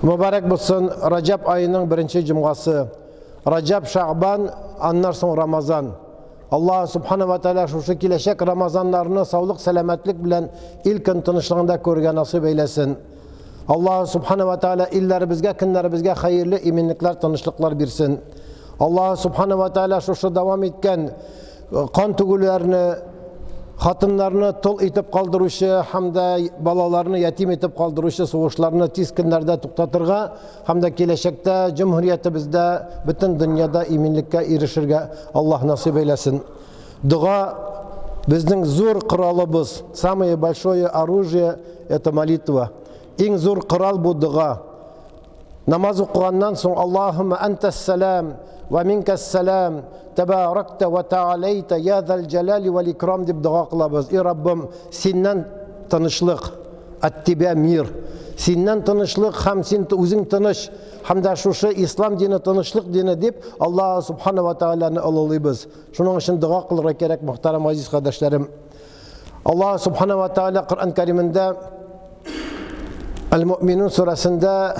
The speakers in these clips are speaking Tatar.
Mübarek bulsun Recep ayının birinci cuması. Recep, Şaban, ondan sonra Ramazan. Allah subhanahu wa ta'ala şu kileşek Ramazanlarını sağlık, selametlik bilen ilkin tınışlığında körge nasip eylesin. Allah subhanahu wa ta'ala illerimizge, kinlerimizge hayırlı iminlikler, tanışlıklar birsin. Allah subhanahu wa ta'ala şu devam etken kan tügülerini, hatınlarını tol itip kaldırışı, hem de balalarını yetim itip kaldırışı, soğuşlarını tiz günlerde tuktatırga, hem de kileşekte, cumhuriyetimizde, bütün dünyada iminlikle erişirge Allah nasip eylesin. Dua bizning zor kralımız, самое большое оружие это молитва. En zor kral bu dua. Namaz okuğandan sonra Allahümme entes selam ve minkes selam tebarekte ve tealeyte ya zel celali vel ikram deyip dua kılabız. Ey Rabbim senden tanışlık, attibe mir. Senden tanışlık hem sen özün tanış hem de şu İslam dini tanışlık dini deyip Allah subhanahu ve teala'nı alalıyız. Şunun için dua kılırız gerek muhterem aziz kardeşlerim. Allah subhanahu ve teala Kur'an-ı Kerim'inde El-Mu'minun suresinde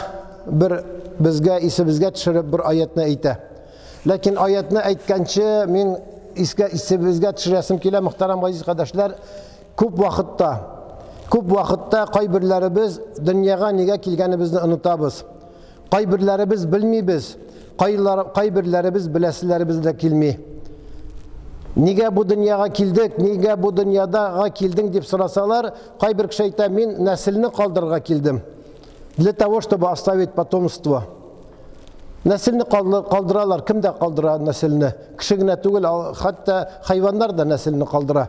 bir bizge düşürüp bir ayetini ayta. Lakin ayetini aytgancha men bizge düşüresim kele muhterem aziz kardeşler, ko'p vaqtda qay birlarimiz dunyoga nega kelganimizni unutamiz. Qay birlarimiz bilmaymiz, qay birlarimiz bilasizlarimiz kelmay. Nega bu dunyoga keldik, nega bu dunyoda kelding deb so'rasalar, qay bir kishi aytadi, men naslni qoldirga keldim. Для того, чтобы оставить потомство. Naslni qoldirarlar, kimda qoldiradi naslni? Kishigina tugul, hatto hayvonlar da naslni qoldira.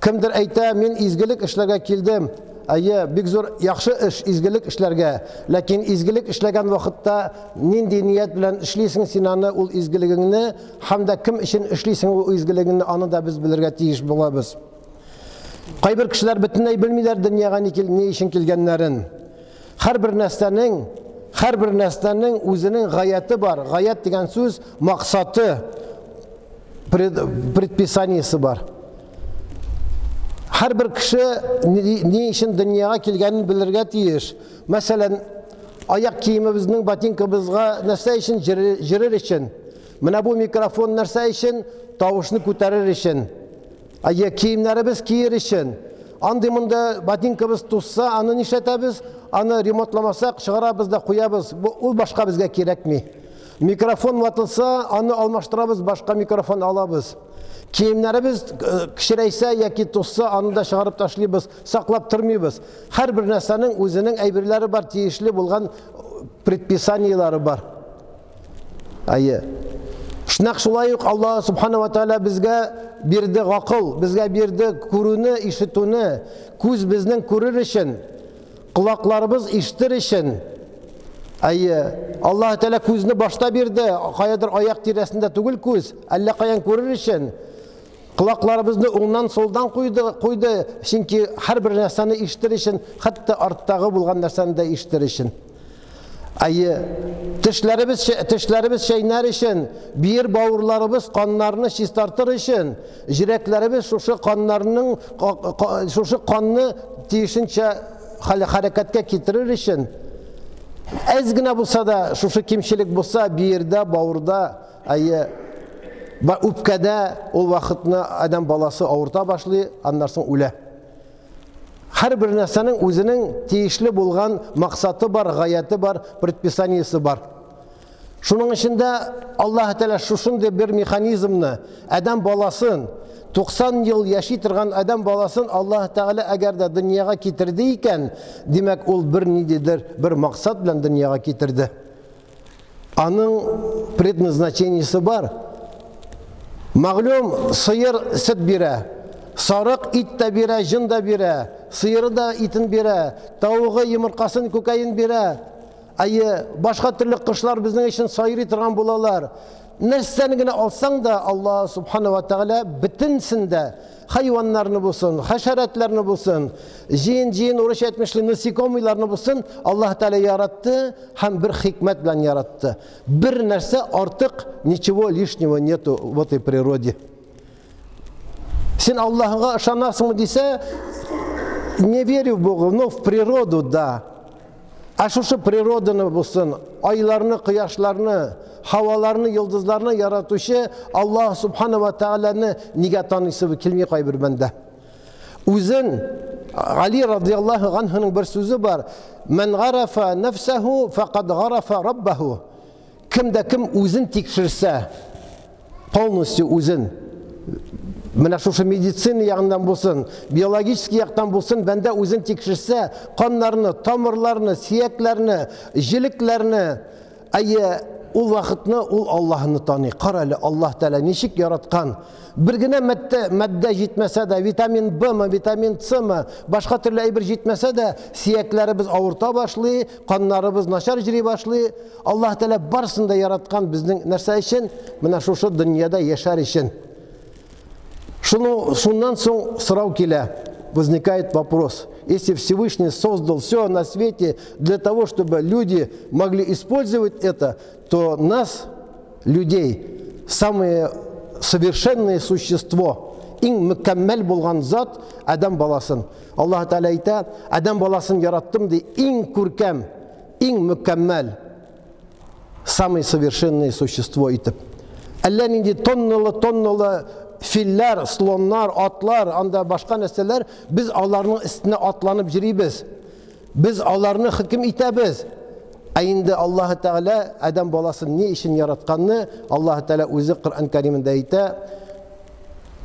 Kimdir aytadi, men izgilik ishlarga keldim. Ayya, bek zo'r yaxshi ish, izgilik ishlarga. Lekin izgilik ishlagan vaqtda nindi niyat bilan ishlaysan senani ul izgiligingni, hamda kim uchun ishlaysan u izgiligingni, ani da biz bilirga tegish bo'lamiz. Qay bir kishilar butunlay bilmaylar dunyoga ne uchun kelganlarini. Her bir nesnenin o'zining g'oyati bor. G'oyat degan so'z maqsadi, predpisaniyasi bor. Her bir kishi ne uchun dunyoga kelganini bilirga tegish. Masalan, oyoq kiyimimizning botinkimizga narsa uchun jirir uchun. Mana bu mikrofon narsa uchun tovushni ko'tarir uchun. Ayya kiyimlarimiz kiyir uchun. Andımında botinkimiz tutsa, onu işletemiz, onu remontlamasak, çıkarabız da koyabız. Bu başka bizge gerekmi. Mikrofon vatılsa, onu almıştırabız, başka mikrofon alabız. Kiyimlerimiz kişireyse, ya ki tutsa, onu da çıkarıp taşlayabız, saklap durmayabız. Her bir nesnenin özünün eybirleri var, tiyişli bulgan predpisaniyeleri var. Ayı. Şunak şulayık Allah subhanahu wa ta'ala bizge birdi akıl, bizge birdi kurunu, işituni, kuz bizden kurur için, kulaklarımız işitir için. Allah Teala kuzunu başta birdi, kayadır ayak tiresinde tugul kuz, Allah kayan kurur için. Kulaklarımızı ondan soldan koydu, çünkü her bir nesani işitir için, hatta arttağı bulgan nesani de işitir için. Tişlerimiz şeyler için, bir bağırlarımız kanlarını şistartır için, jireklerimiz şu kanını tiyişince hareketke getirir için, ezgine bulsa da, şu kimşilik bulsa, bir yerde, bağırda, üpkede o vakitini adam balası ağırta başlıyor, anlarsın öyle. Her bir nesnenin özünün tiyişli bulgan maksatı var, gayeti var, predpisaniyesi var. Şunun içinde Allah Teala şuşunday bir mekanizmni adam balasın 90 yıl yaşaytırgan adam balasın Allah Teala eğer de dünyaya getirdiyken demek ol bir nidedir, bir maksat bilen dünyaya getirdi. Onun prednazначениясы var. Mağlum sıyır süt bire, sarık it de bire, jın da bire, sıyırı da itin bire, tavuğu yumurkasını kokayin bire. Başka türlü kuşlar bizim için sayır itiran bulalar. Neslenini alsan da Allah subhanahu wa ta'ala bütünsünde hayvanlarını bulsun, haşeretlerini bulsun, cihin uğraş etmişli nasikomilerini bulsun, Allah Teala yarattı, hem bir hikmet bilen yarattı. Bir nerse artık ничего лишнего нету в этой природе. Sen Allah'a ışanarsın mı dese, не верю в Бога, но в природу, да. Aşuшы природаны булсын, айларны, кыяшларны, havalarını, yıldızlarını yaratuşu Allah Subhanahu ve Teala'nı niga tanısı kelmey kayber bende. Uzun Ali radıyallahu anh'ın bir sözü var. Men garafa nefsehu faqad garafa rabbahu. Kimde kim uzun tekşirse, полностью uzun. Менә шушы медицина ягыннан булсын, биологический яктан булсын, бәндә үзен тикшерсә, каннарны, тамырларны, сөякләрне, җилекләрне, ул вакытны ул Аллаһны таный. Кара әле, Аллаһ Тәала ничек яраткан. Бер генә матдә җитмәсә дә, витамин Б-мы, витамин С-мы, башка төрле әйбер җитмәсә дә, сөякләребез авырта башлый, каннарыбыз начар җыри башлый. Аллаһ Тәала барсын да яраткан безнең нәрсә өчен? Менә шушы дөньяда яшәр өчен. Шуннан соң сорау килә, возникает вопрос. Если Всевышний создал все на свете для того, чтобы люди могли использовать это, то нас, людей, самое совершенное существо, иң мөкәммәл булган зат Адам баласын. Аллаһ Тәала әйтә, Адам баласын яраттым ди, иң күркәм, иң мөкәммәл, самое совершенное существо итеп. Әллә нинди тонналы filler, slonlar, atlar, anda başka nesneler, biz Allah'ın üstüne atlanıp jiribez. Biz Allah'ını hüküm itəbiz. Ayında Allah Teala Adam balasını ne için yaratkanını Allah Teala özü Kur'an-ı Kerim'de ayta: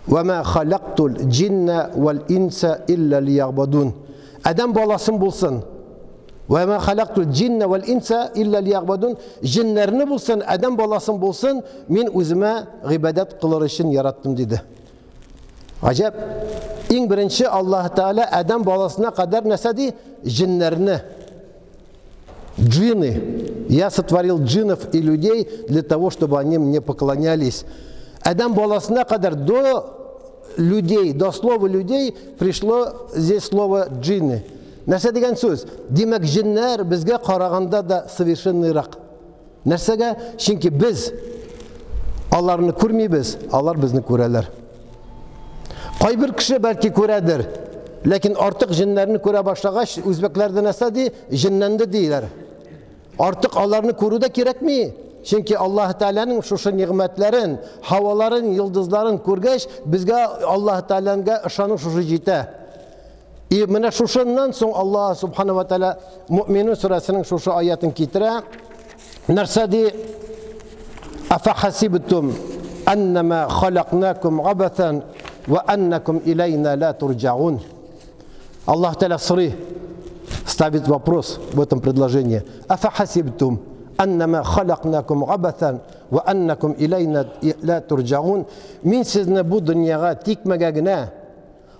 "Ve ma halaqtul cinne vel insa illa liya'budun." Adam balasın bulsun. Ve ma halaqtul cinne vel insa illa liya'budun. Cinlerini bulsun, Adam balasın bulsun, min özüme ibadet kılır için yarattım dedi. Acayip. İn birinci Allah Teala Adam balasına kadar nesedi? Cinlerini. Джинны. Я сотворил джиннов и людей для того, чтобы они мне поклонялись. Адам баласына кадар до людей, до слова людей пришло здесь слово джинны. Нәрсә дигән сүз? Димәк, джиннәр безгә караганда да совершенныйрак. Нәрсәгә? Чөнки без аларны күрмибез, алар безне күрәләр. Кайбер кеше бәлки күрәдер, ләкин артык джиннәрне күрә башлагач, үзбәкләрдә нәрсә ди? Джиннәнде диләр. Artık Allah'ını koru da gerekmi? Çünkü Allah Teala'nın şu nimetlerin, havaların, yıldızların kurgeç bizge Allah Teala'nın ışanı şu jite. Mene şundan sonra Allah Subhanahu ve Teala Müminun suresinin şu ayetini kitire. Nerse di afa hasibtum annama halaqnakum abathan ve annakum ilayna la turja'un. Allah Teala sırrı ставит вопрос в этом предложении. Афахасибтум аннама халакнакум абатан ва аннакум илайна ла турджаун. Мин сезне бу дөньяга тикмәгә генә,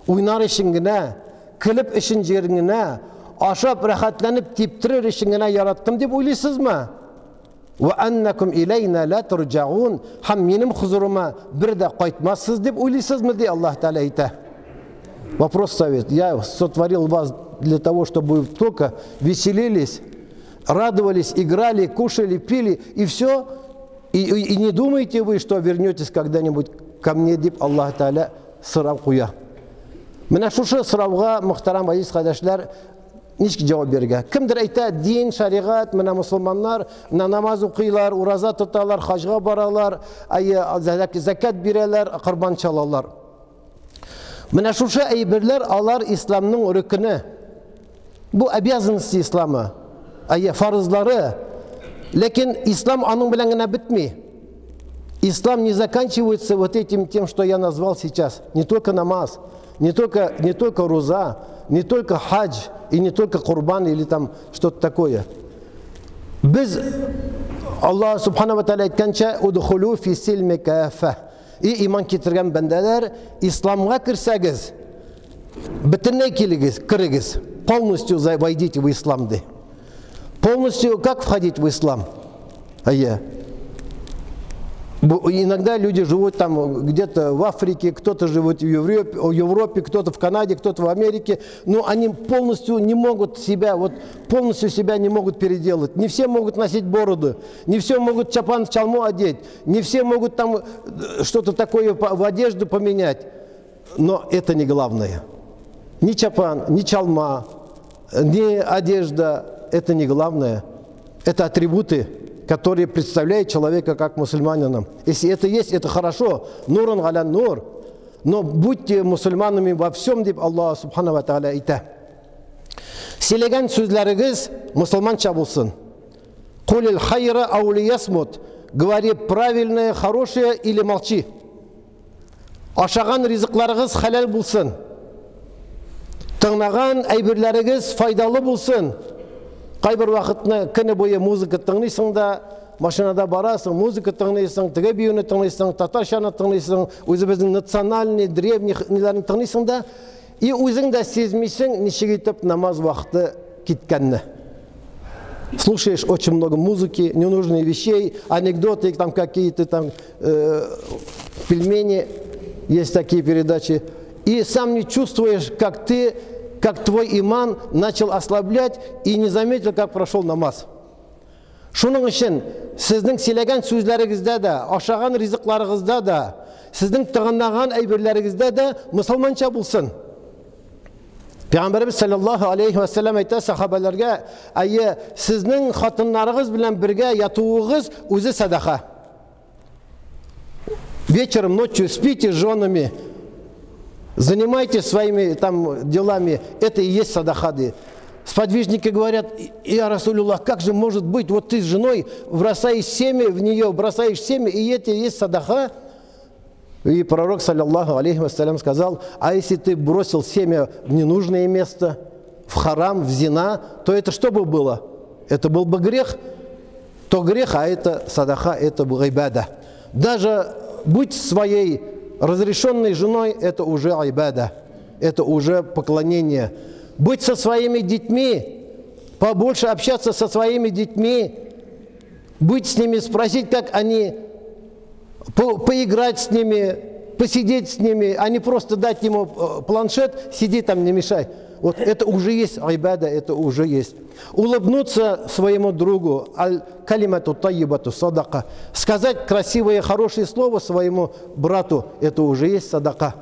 уйнар өчен генә, килеп өчен җирен генә, ашап рәхәтләнеп типтерер өчен генә яраттым дип уйлыйсызмы? Ва аннакум илайна ла турджаун. Һәм минем хузурума бер дә кайтмассыз дип уйлыйсызмы ди Аллаһ Тәала әйтә. Вопрос совет. Я сотворил вас для того, чтобы вы только веселились, радовались, играли, кушали, пили, и все. И не думаете вы, что вернетесь когда-нибудь ко мне, дип Аллах Тәала сұрап қуя. Менә шушы сұрауға мөхтәрәм азиз кардәшләр ничек җавап бирергә? Кемдер әйтә, дин, шариғат, менә мусламаннар, намаз укыйлар, ураза тоталар, хаҗга баралар, закат бирәләр, корбан чалалар. Менә шушы әйберләр алар исламның рөкене. Бу обязанности ислама, фарызлары. Ләкин ислам аның белән генә бетми. Ислам не заканчивается вот этим тем, что я назвал сейчас. Не только намаз, не только руза, не только хадж и не только курбан или там что-то такое. Без Аллах Субхану ва Тааля әйткәнчә: "Удхулу фи силми кафа." И иман китергән бәндәләр, исламга кирсәгез, бөтенләй килегез, кирегез. Полностью войдите в ислам. Полностью как входить в ислам? Иногда люди живут там где-то в Африке, кто-то живет в Европе, кто-то в Канаде, кто-то в Америке, но они полностью не могут себя, полностью себя не могут переделать. Не все могут носить бороду, не все могут чапан в чалму одеть, не все могут там что-то такое в одежду поменять. Но это не главное. Ни чапан, ни чалма, ни одежда, это не главное. Это атрибуты, которые представляют человека как мусульманина. Если это есть, это хорошо. Нуран аля нур. Но будьте мусульманами во всем, деп Аллах субхану ва тааля айта. Сөйлеген сөздеріңіз мұсылманша болсын. Кулил хайра ау лиясмут. Говори правильное, хорошее или молчи. Ашаған ризықларыңыз халал болсын. Тыңнаған әйберлеріңіз файдалы болсын. Қайбір вақытны күні бойы музыка тыңдайсың да, машинада барасың, музыка тыңдайсың, тіге биюні тыңдайсың, татаршаны тыңдайсың, өзіміздің национальный, древний нелерін тыңдайсың да, и өзің де сезмейсің, нешеге етіп намаз вақыты кеткенні. Слушаешь очень много музыки, ненужных вещей, анекдоты, там какие-то там пельмени, есть такие передачи, и сам не чувствуешь, как твой иман начал ослаблять и не заметил, как прошел намаз. Шуның үшін сіздің сөйлеген сөздеріңізде де, ашаған ризықларыңызда да, сіздің тығынаған әйберлеріңізде де мұсылманша болсын. Peygamberimiz sallallahu aleyhi ve sellem ayta sahabelerge, sizning xotinlaringiz bilan birga yatuvingiz o'zi sadaqa. Вечером, ночью спите с женами, занимайтесь своими там делами, это и есть садаха. Сподвижники говорят: я Расулуллах, как же может быть, вот ты с женой бросаешь семя в нее, бросаешь семя, и это и есть садаха? И пророк, саллаллаху алейхи вассалям, сказал: а если ты бросил семя в ненужное место, в харам, в зина, то это что бы было? Это был бы грех, то грех, а это садаха, это ибада. Даже быть своей разрешенной женой, это уже ибада, это уже поклонение. Быть со своими детьми, побольше общаться со своими детьми, быть с ними, спросить, как они, поиграть с ними, посидеть с ними, а не просто дать ему планшет, сиди там, не мешай. Вот это уже есть айбада, это уже есть. Улыбнуться своему другу, аль-калимату тайибату садака, сказать красивое, хорошее слово своему брату, это уже есть садака.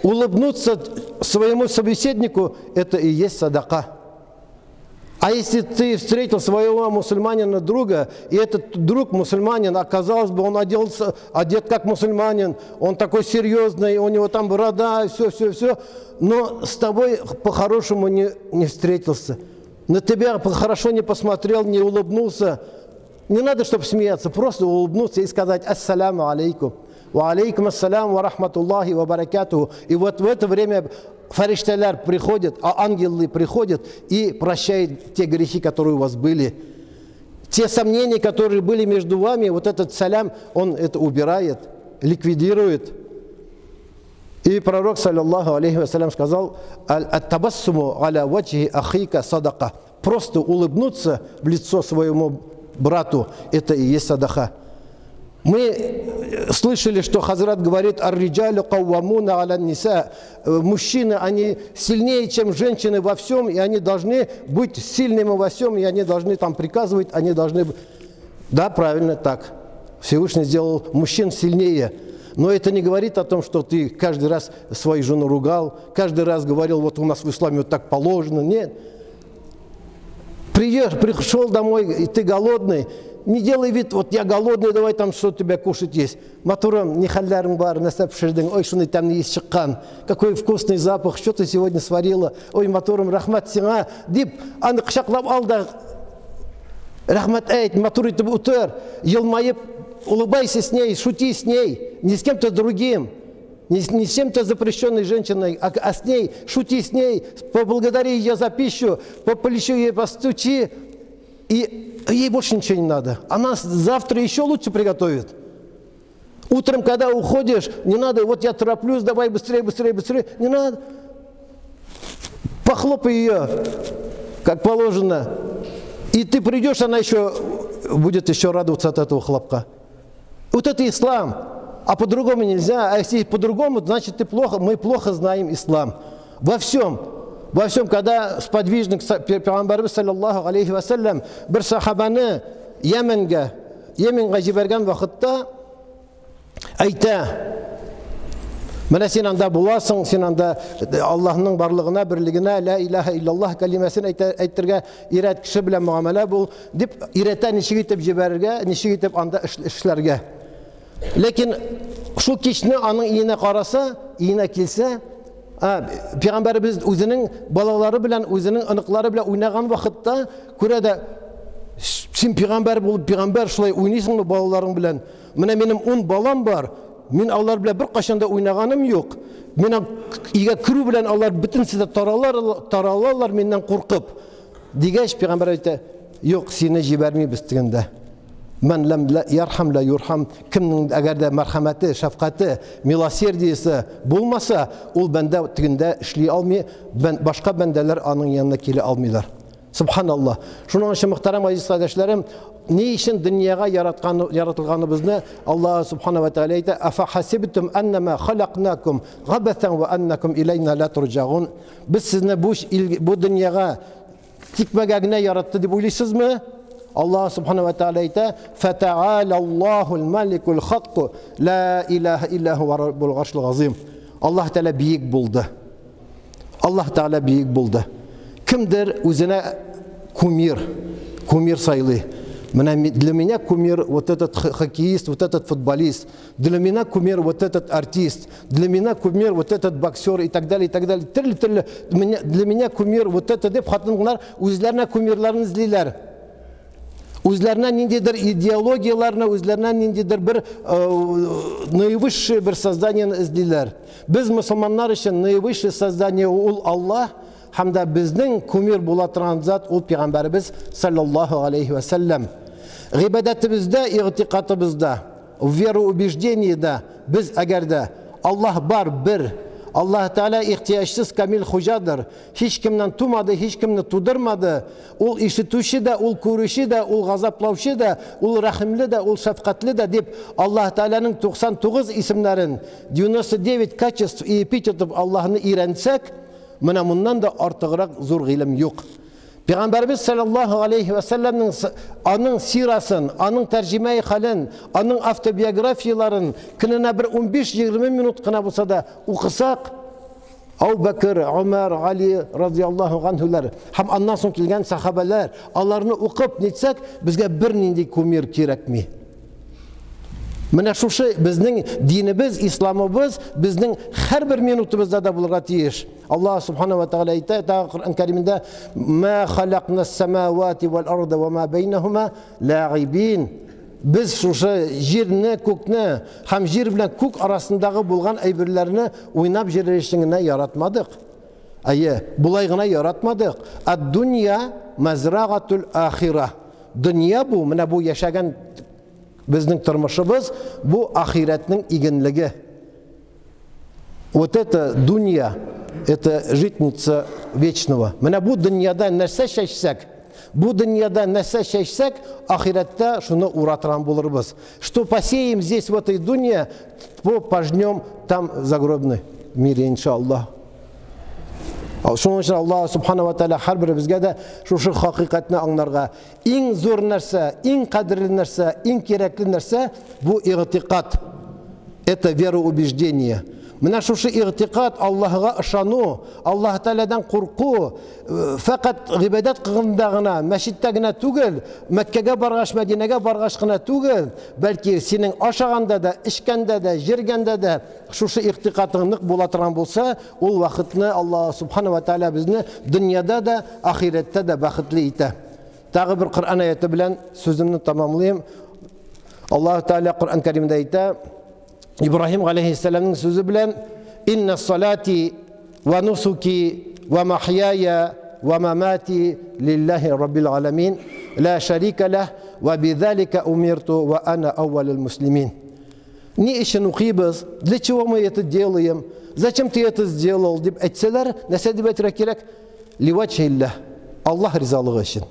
Улыбнуться своему собеседнику, это и есть садака. А если ты встретил своего мусульманина друга, и этот друг мусульманин, оказалось бы, он одет как мусульманин, он такой серьезный, у него там борода, все, но с тобой по-хорошему не встретился, на тебя хорошо не посмотрел, не улыбнулся. Не надо, чтобы смеяться, просто улыбнуться и сказать: ассаляму алейкум. Ва алейкум ассалям ва рахматуллахи ва баракатуху. И вот в это время фаришталар приходят, а ангелы приходят и прощают те грехи, которые у вас были. Те сомнения, которые были между вами, вот этот салям, он это убирает, ликвидирует. И пророк, саллаллаху алейхи вассалям, сказал: ат-табассуму аля ваджхи ахика садака. Просто улыбнуться в лицо своему брату, это и есть садаха. Мы слышали, что Хазрат говорит: ар-риджалю каввамуна аля ниса. Мужчины, они сильнее, чем женщины во всем, и они должны быть сильными во всем, и они должны там приказывать, они должны... Да, правильно, так. Всевышний сделал мужчин сильнее. Но это не говорит о том, что ты каждый раз свою жену ругал, каждый раз говорил: вот у нас в исламе вот так положено. Нет. Пришел домой, и ты голодный. Не делай вид: вот я голодный, давай там что у тебя кушать есть. Матурам, не халярым бар, насап пширдың, ой, шуны там не есть шыққан. Какой вкусный запах, что ты сегодня сварила. Ой, матурам, рахмат сиңа. Дип, аны қышақлап ал да, рахмат әйт, матур етіп утыр, елмайып, улыбайся с ней, шути с ней, не с кем-то другим. Не с кем-то запрещенной женщиной, а с ней, шути с ней, поблагодари ее за пищу, полещи ей, постучи, и ей больше ничего не надо. Она завтра еще лучше приготовит. Утром, когда уходишь, не надо: вот я тороплюсь, давай быстрее. Не надо. Похлопай ее, как положено. И ты придешь, она еще будет радоваться от этого хлопка. Вот это ислам. А по-другому нельзя. А если по-другому, значит мы плохо знаем ислам. Во всем, когда сподвижник Пейгамбарыбыз саллаллаху алейхи вассалям бір сахабаны Йеменге жіберген вақытта айта: Менә син анда буласың, син анда Аллаһның барлыгына, берлегенә, ла илаха иллаллаһ калимасын әйтергә ирәт кеше белән муамәлә бул, дип ирәтә ничек итеп җибәрергә, ничек итеп анда эшләргә. Ләкин шул кичне аның иенә караса, иенә килсә, Пәйгамбәрбез үзенең балалары белән, үзенең аныклары белән уйнаган вакытта күрә дә син пәйгамбәр булып, пәйгамбәр шулай уйныйсыңмы балаларың белән? Менә минем 10 балам бар. Мин алар белән бер кашанда уйнаганым юк. Менә игә кирү белән алар бөтенсе дә таралалар миннән куркып. Дигәч пәйгамбәр әйтә: "Юк, сине җибәрмибез дигәндә. Мен лам ярхам ла юрхам." Кемнең әгәр дә мәрхәмәте, шәфкате, милосердиесе булмаса, ул бәндә тигендә эшли алмый, башка бәндәләр аның янына килә алмыйлар. Субханаллах. Шуның өчен мөхтәрәм азиз кардәшләрем, ни өчен дөньяга яратылганыбызны Аллаһ субхана ва тааля әйтә: "Афа хасибтум аннама халакнакум габатан ва аннакум илайна ла турҗагун." Без сезне бу дөньяга тикмәгә генә яратты дип уйлыйсызмы? Аллаһ субхана ва тааля әйтә: "Фата'ала Аллаһул маликул хак, ла илаха илля ху раббул гаршил азим." Аллаһ тааля биек булды. Аллаһ тааля биек булды. Кемдер үзенә кумир сайлый. Для меня кумир вот этот хоккеист, вот этот футболист. Для меня кумир вот этот артист. Для меня кумир вот этот боксер и так далее, и так далее. Для меня кумир вот это деп хатынлар үзләренә кумирларын эзлиләр. Үзләренә ниндидер идеологияларны, үзләренә ниндидер бер наивысшее бер созданиены эзлиләр. Без мусламаннар өчен наивысшее создание ул Аллаһ. Һәм дә безнең кумир була торган зат ул пәйгамбәрбез саллаллаһу алейхи ва саллям. Гыйбадәтебездә, игътиқадыбызда, вероубеждениедә без әгәр дә Аллаһ бар бер, Аллаһ Тәгалә ихтиҗсыз камил хуҗадыр. Һич кемнән тумады, һич кемне тудырмады. Ул ишетүче дә, ул күрүче дә, ул газаплаучы да, ул рәхимле дә, ул шәфкатьле дә дип Аллаһ Тәгаләнең 99 исемнәрен, 99 качеств и эпитетов Аллаһны өйрәнсәк, менә моннан да артыграк зур гыйлем юк. Пәйгамбәрбез саллаллаһу алейхи ва саллямның аның сирасын, аның тәрҗемәи хәлен, аның автобиографияларын көненә бер 15-20 минут кына булса да укысак, Абу Бәкр, Умар, Али радиллаһу анһулар һәм аннан соң килгән сахабалар, аларны укып нитсәк, безгә бернинди кумир кирәкми. Менә шушы безнең динебез, исламыбыз безнең һәрбер минутыбызда да булырга тиеш. Аллаһ субхана ва тааля әйтә Коръән Кәримендә: "Ма халакнас самавати вал арда ва ма бейнахума лаибин." Без шушы җирне, күкне һәм җир белән күк арасындагы булган әйберләрне уйнап җирешеңне яратмадык. Әйе, булай гына яратмадык. Ад-дөнья мазрагатул ахира. Дөнья бу, менә бу яшәгән безнең тормышыбыз, бу ахиратның игенлеге. Вот это дунья, это житница вечного. Менә бу дөньяда нәрсә чәчсәк, ахиратта шуны уратыран булырбыз. Что посеем здесь в этой дунье, то пожнем там в загробном мире, иншаллах. Шуның өчен Аллаһ субхана ва тааля һәрбер безгә дә шушы хакыйкатьне аңларга, иң зур нәрсә, иң кадерле нәрсә, иң кирәкле нәрсә бу игътиқад. Это вероубеждение. Менә шушы игътиқад, Аллаһка ышану, Аллаһ Таалядан курку, фақат гыйбадат кылганда гына, мәчеттә генә түгел, Мәккәгә баргач, Мәдинәгә баргач кына түгел, бәлки синең ашаганда да, ишкәндә дә, җиргәндә дә шушы игътиқадың нык була торган булса, ул вакытны Аллаһ субхана ва тааля безне дөньяда да, ахиратта да бәхетле итә. Тагы бер Коръән аяты белән сүземне тәмамлыйм. Аллаһ Тааля Коръән Кәримдә әйтә: İbrahim aleyhisselam'ın sözü bilen inna salati ve nusuki ve mahyaya ve mamati lillahi rabbil alamin la şerike leh ve bizalika umirtu ve ana evvelul muslimin. Ne için okuyuz? Для чего мы это делаем? Зачем ты это сделал? Дип әйтсәләр, нәрсә дип әйтергә кирәк? Ливачиллах. Аллаһ ризалыгы өчен.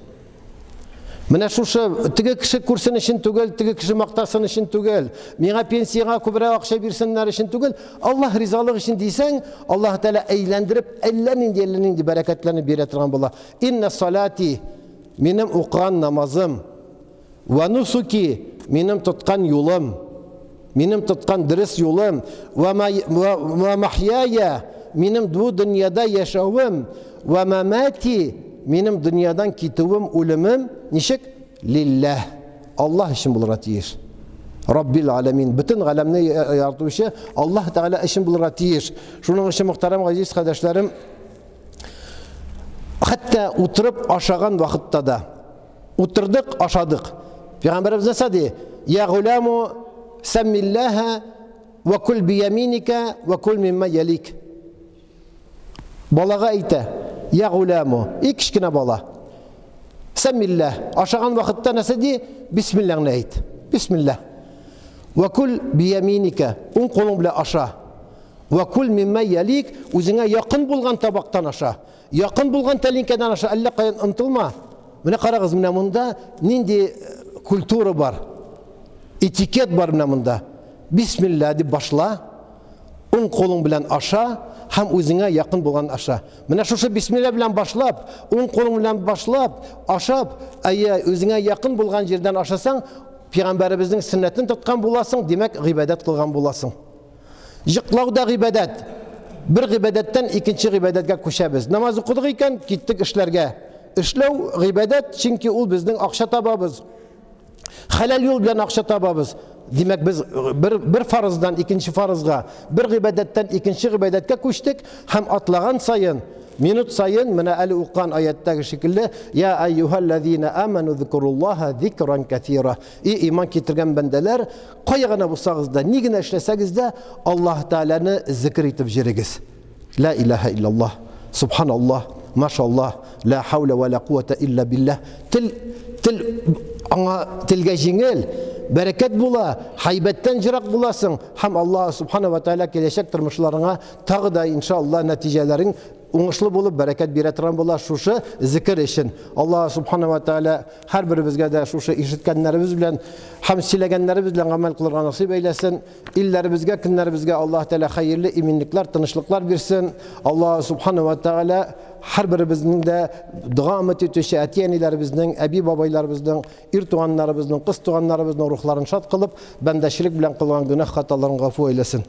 Менә шушы теге кеше күрсен өчен түгел, теге кеше мактасын өчен түгел, миңа пенсияга күбрәк акча бирсеннәр өчен түгел, Аллаһ ризалыгы өчен дисәң, Аллаһ Тәгалә әйләндереп, әллә нинди бәрәкәтләрне бирә торган була. Инна салати, минем укыган намазым, ва нусуки, минем тоткан юлым, минем тоткан дөрес юлым, ва махьяя, минем бу дөньяда яшәвем, ва мамати, минем дөньядан китүем, үлемем, ничек? Лиллах. Аллах өчен булырга тиеш. Раббил аламин, bütün галәмне яратучы Аллаһ Тәгалә өчен булырга тиеш. Шуның өчен мөхтәрәм газиз кардәшләрем, хәтта утырып ашаган вакытта да, утырдык, ашадык. Пәйгамбәрбез әйтә: "Я гуламу, саммиллаха ва кул бияминика ва кул мимма ялик." Балага әйтә: "Я гуламу, кичкенә бала. Саммиллах, ашаган вакытта нәрсә ди? Бисмиллахны әйт. Бисмиллах. Ва кул бияминика, уң кулың белән аша. Ва кул мимма ялик, үзеңә якын булган табактан аша. Якын булган тәлинкәдән аша, әллә каян ынтылма." Менә карагыз, менә монда нинди культура бар, этикет бар менә монда. Бисмилlah дип башла, уң кулың белән аша, һәм үзеңә якын булган аша. Менә шушы бисмилlah белән башлап, уң кулың белән башлап, ашап, үзеңә якын булган җирдән ашасаң, Пәйгамбәребезнең сөннәтен тоткан буласың, димәк гыйбадәт кылган буласың. Йоклау да гыйбадәт. Бер гыйбадәттән икенче гыйбадәткә күчәбез. Намаз укыдык икән, киттек эшләргә. Эшләү гыйбадәт, чөнки ул безнең акча табабыз. Халал юл белән акча табабыз. Димәк без бер фарыздан икенче фарызга, бер гыйбадәттән икенче гыйбадәткә күчтек һәм атлаган сайын, минут сайын менә әле уккан аяттагы шикелле: "Я айюхаллазина аману зикруллаха зикран катира." Иман китергән бәндәләр, кая гына булсагыз да, ни генә эшләсәгез дә, Аллаһ Тәгаләне зикр итеп җирегез. Ла илаха иллаллаһ, субханаллаһ, машаллаһ, ла хаула ва ла куввата илля биллаһ. Аңа телгә җиңел, бәрәкәт була, хайбәттән җирак буласың һәм Аллаһ субхана ва тааля киләчәк тормышларыңа тагы да иншаллаһ нәтиҗәләрен уңышлы булып бәрәкәт бирә торган була шушы зикр өчен. Аллаһ субхана ва тааля һәрберебезгә дә шушы ишеткәннәребез белән һәм сөйләгәннәребез белән гамәл кылырга насыйп әйләсен. Илләребезгә, көннәребезгә Аллаһ Тәгалә хәерле иминлекләр, тынычлыклар бирсен. Аллаһ субхана ва тааля һәрберебезнең дә дуа итүче әти-әниләребезнең, әби бабайларыбызның, ир туганнарыбызның, кыз туганнарыбызның рухларын шат кылып, бәндәчлек белән кылган гөнаһ хаталарын гафу әйләсен.